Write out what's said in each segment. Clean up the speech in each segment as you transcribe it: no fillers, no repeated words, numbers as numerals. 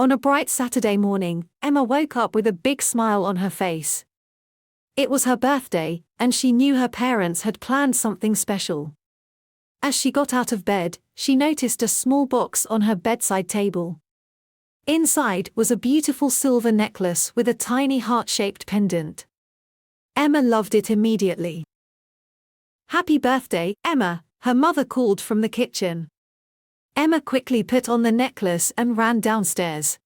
On a bright Saturday morning, Emma woke up with a big smile on her face. It was her birthday, and she knew her parents had planned something special. As she got out of bed, she noticed a small box on her bedside table. Inside was a beautiful silver necklace with a tiny heart-shaped pendant. Emma loved it immediately. "Happy birthday, Emma," her mother called from the kitchen. Emma quickly put on the necklace and ran downstairs.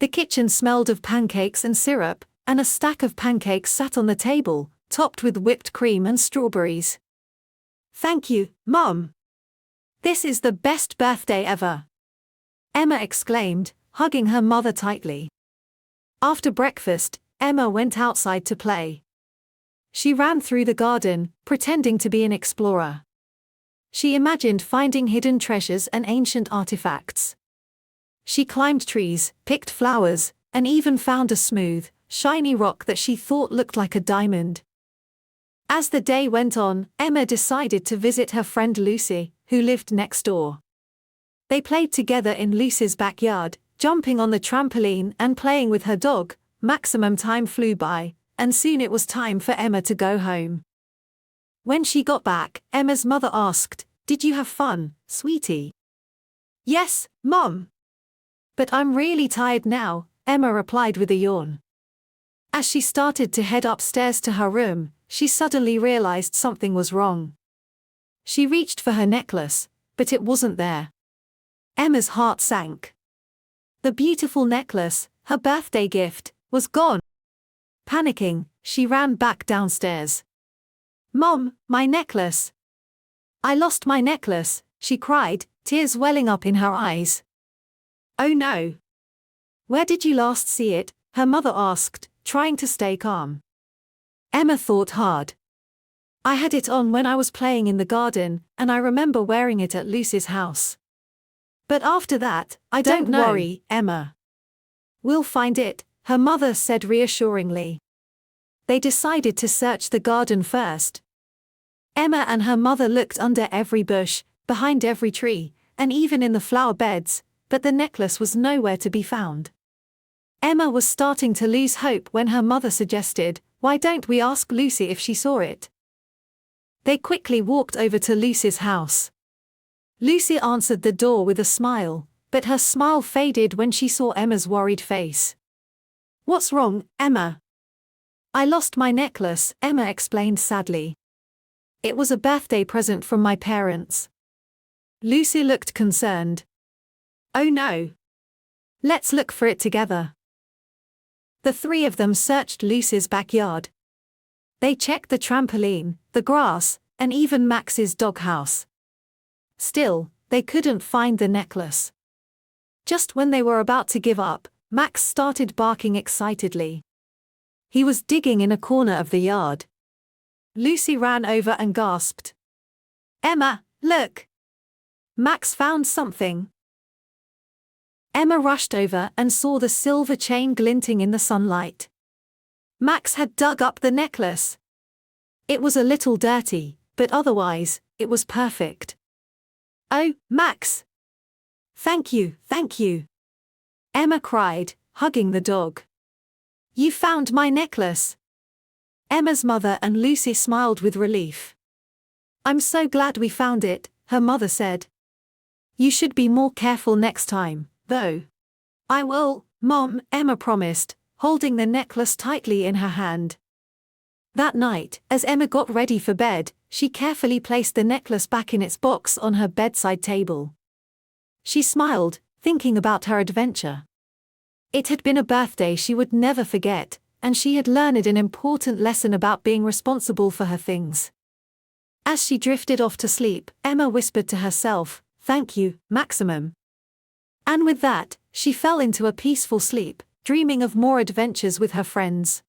The kitchen smelled of pancakes and syrup, and a stack of pancakes sat on the table, topped with whipped cream and strawberries. "Thank you, Mom. This is the best birthday ever," Emma exclaimed, hugging her mother tightly. After breakfast, Emma went outside to play. She ran through the garden, pretending to be an explorer. She imagined finding hidden treasures and ancient artifacts. She climbed trees, picked flowers, and even found a smooth, shiny rock that she thought looked like a diamond. As the day went on, Emma decided to visit her friend Lucy, who lived next door. They played together in Lucy's backyard, jumping on the trampoline and playing with her dog. Maximum time flew by, and soon it was time for Emma to go home. When she got back, Emma's mother asked, "Did you have fun, sweetie?" "Yes, Mom. But I'm really tired now," Emma replied with a yawn. As she started to head upstairs to her room, she suddenly realized something was wrong. She reached for her necklace, but it wasn't there. Emma's heart sank. The beautiful necklace, her birthday gift, was gone. Panicking, she ran back downstairs. "Mom, my necklace! I lost my necklace," she cried, tears welling up in her eyes. "Oh no! Where did you last see it?" her mother asked, trying to stay calm. Emma thought hard. "I had it on when I was playing in the garden, and I remember wearing it at Lucy's house. But after that, I don't know." "Don't worry, Emma. We'll find it," her mother said reassuringly. They decided to search the garden first. Emma and her mother looked under every bush, behind every tree, and even in the flower beds, but the necklace was nowhere to be found. Emma was starting to lose hope when her mother suggested, "Why don't we ask Lucy if she saw it?" They quickly walked over to Lucy's house. Lucy answered the door with a smile, but her smile faded when she saw Emma's worried face. "What's wrong, Emma?" "I lost my necklace," Emma explained sadly. "It was a birthday present from my parents." Lucy looked concerned. "Oh no. Let's look for it together." The three of them searched Lucy's backyard. They checked the trampoline, the grass, and even Max's doghouse. Still, they couldn't find the necklace. Just when they were about to give up, Max started barking excitedly. He was digging in a corner of the yard. Lucy ran over and gasped. "Emma, look! Max found something." Emma rushed over and saw the silver chain glinting in the sunlight. Max had dug up the necklace. It was a little dirty, but otherwise, it was perfect. "Oh, Max! Thank you, thank you!" Emma cried, hugging the dog. "You found my necklace!" Emma's mother and Lucy smiled with relief. "I'm so glad we found it," her mother said. "You should be more careful next time, though." "I will, Mom," Emma promised, holding the necklace tightly in her hand. That night, as Emma got ready for bed, she carefully placed the necklace back in its box on her bedside table. She smiled, thinking about her adventure. It had been a birthday she would never forget, and she had learned an important lesson about being responsible for her things. As she drifted off to sleep, Emma whispered to herself, "Thank you, Maximum." And with that, she fell into a peaceful sleep, dreaming of more adventures with her friends.